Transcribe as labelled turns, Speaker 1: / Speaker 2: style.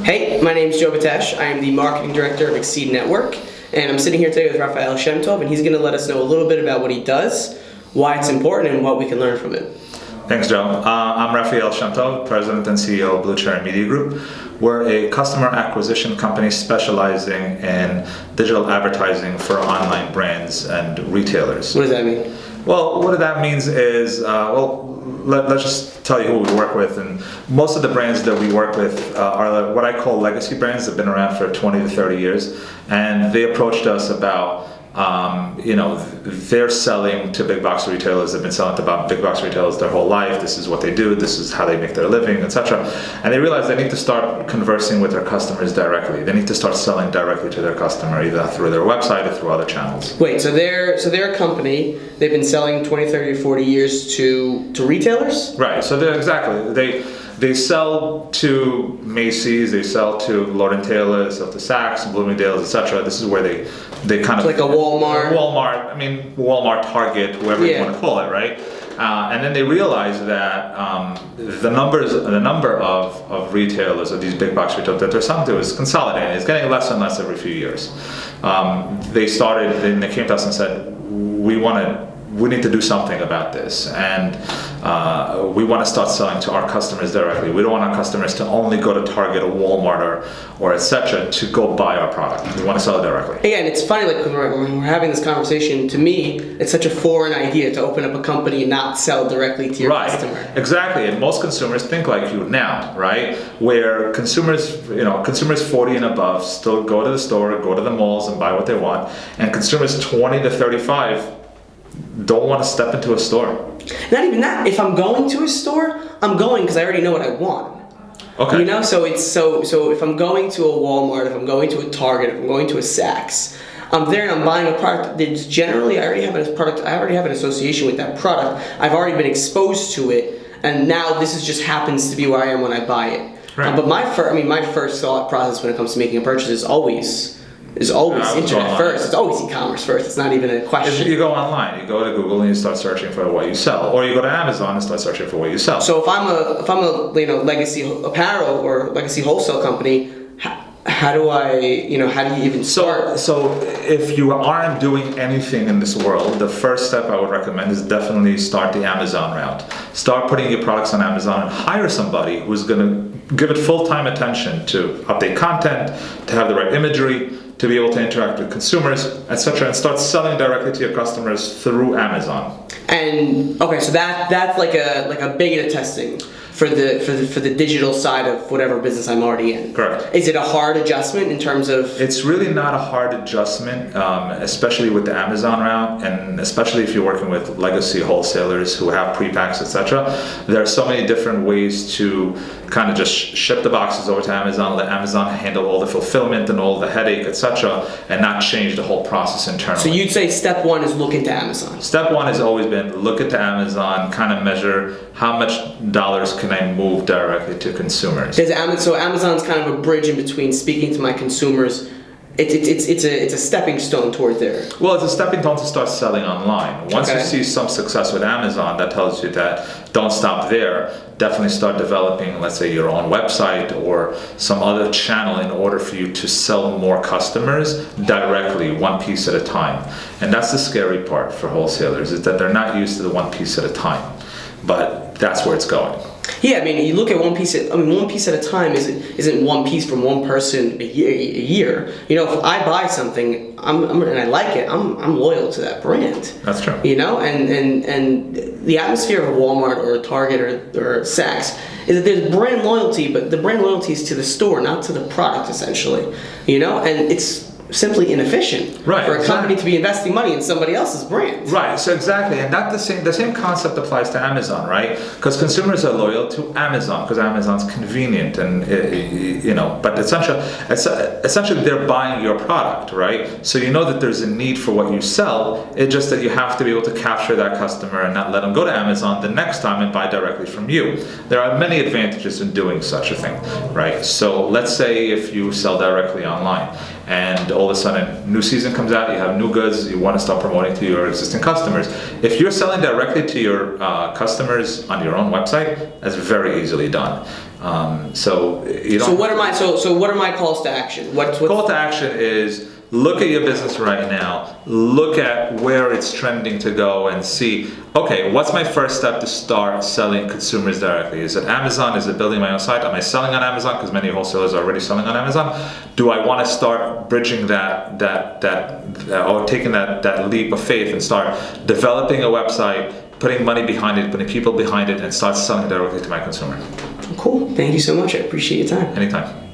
Speaker 1: Hey, my name is Joe Batesh. I am the Marketing Director of Exceed Network, and I'm sitting here today with Rafael Chemtob, and he's going to let us know a little bit about what he does, why it's important, and what we can learn from it.
Speaker 2: Thanks, Joe. I'm Rafael Chemtob, President and CEO of Blue Cherry Media Group. We're a customer acquisition company specializing in digital advertising for online brands and retailers.
Speaker 1: What does that mean?
Speaker 2: Well, what that means is, let's just tell you who we work with. And most of the brands that we work with are what I call legacy brands that have been around for 20 to 30 years. And they approached us about, they're selling to big box retailers. They've been selling to big box retailers their whole life. This is what they do. This is how they make their living, etc. And they realize they need to start conversing with their customers directly. They need to start selling directly to their customer, either through their website or through other channels.
Speaker 1: Wait, so they're a company. They've been selling 20, 30, 40 years to retailers?
Speaker 2: Right. So they sell to Macy's, they sell to Lord & Taylor, they sell to Saks, Bloomingdale's, etc. This is where they kind of...
Speaker 1: Like a Walmart?
Speaker 2: Walmart, Target, whoever you want to call it, right? And then they realize that the number of retailers, of these big box retailers that they're selling to is consolidating. It's getting less and less every few years. They came to us and said, we need to do something about this, and we want to start selling to our customers directly. We don't want our customers to only go to Target or Walmart or etc. to go buy our product. We want to sell it directly.
Speaker 1: Yeah, and it's funny, like when we're having this conversation, to me, it's such a foreign idea to open up a company and not sell directly to your customer.
Speaker 2: Exactly, and most consumers think like you now, right? Where consumers 40 and above still go to the store, go to the malls and buy what they want, and consumers 20 to 35 don't want to step into a store.
Speaker 1: Not even that. If I'm going to a store, I'm going because I already know what I want.
Speaker 2: Okay.
Speaker 1: So if I'm going to a Walmart, if I'm going to a Target, if I'm going to a Saks, I'm there and I'm buying a product that's generally I already have an association with that product. I've already been exposed to it, and now this just happens to be where I am when I buy it.
Speaker 2: Right.
Speaker 1: But my first thought process when it comes to making a purchase is always internet first. It's always e-commerce first. It's not even a question.
Speaker 2: You go online, you go to Google and you start searching for what you sell, or you go to Amazon and start searching for what you sell.
Speaker 1: So if I'm a legacy apparel or legacy wholesale company, how do you even start?
Speaker 2: So if you aren't doing anything in this world, the first step I would recommend is definitely start the Amazon route. Start putting your products on Amazon and hire somebody who's going to give it full-time attention to update content, to have the right imagery, to be able to interact with consumers, etc., and start selling directly to your customers through Amazon.
Speaker 1: And okay, so that's like a beta testing for the digital side of whatever business I'm already in.
Speaker 2: Correct.
Speaker 1: Is it a hard adjustment in terms of?
Speaker 2: It's really not a hard adjustment, especially with the Amazon route, and especially if you're working with legacy wholesalers who have pre-packs, etc. There are so many different ways to kind of just ship the boxes over to Amazon, let Amazon handle all the fulfillment and all the headache, etc., and not change the whole process internally.
Speaker 1: So you'd say step one is look into Amazon.
Speaker 2: Step one has always been look into Amazon, kind of measure how much dollars can I move directly to consumers.
Speaker 1: So Amazon's kind of a bridge in between speaking to my consumers. It's a stepping stone toward there.
Speaker 2: Well, it's a stepping stone to start selling online. Once you see some success with Amazon, that tells you that don't stop there. Definitely start developing, let's say, your own website or some other channel in order for you to sell more customers directly, one piece at a time. And that's the scary part for wholesalers, is that they're not used to the one piece at a time. But that's where it's going.
Speaker 1: Yeah, I mean, you look at one piece at a time isn't one piece from one person a year. If I buy something, and I like it, I'm loyal to that brand.
Speaker 2: That's true.
Speaker 1: And the atmosphere of a Walmart or a Target or Saks is that there's brand loyalty, but the brand loyalty is to the store, not to the product, essentially. And it's simply inefficient for a company to be investing money in somebody else's brand. Right.
Speaker 2: So exactly, and that the same concept applies to Amazon, right? Because consumers are loyal to Amazon because Amazon's convenient, and but essentially they're buying your product, right? So you know that there's a need for what you sell. It's just that you have to be able to capture that customer and not let them go to Amazon the next time and buy directly from you. There are many advantages in doing such a thing, right? So let's say if you sell directly online and all of a sudden new season comes out, you have new goods, you want to start promoting to your existing customers. If you're selling directly to your customers on your own website, that's very easily done. So you don't.
Speaker 1: So what are my calls to action? What's
Speaker 2: Call to action is look at your business right now, look at where it's trending to go and see, okay, what's my first step to start selling consumers directly? Is it Amazon? Is it building my own site? Am I selling on Amazon? Because many wholesalers are already selling on Amazon. Do I want to start bridging that or taking that leap of faith and start developing a website, putting money behind it, putting people behind it, and start selling directly to my consumer?
Speaker 1: Cool. Thank you so much. I appreciate your time.
Speaker 2: Anytime.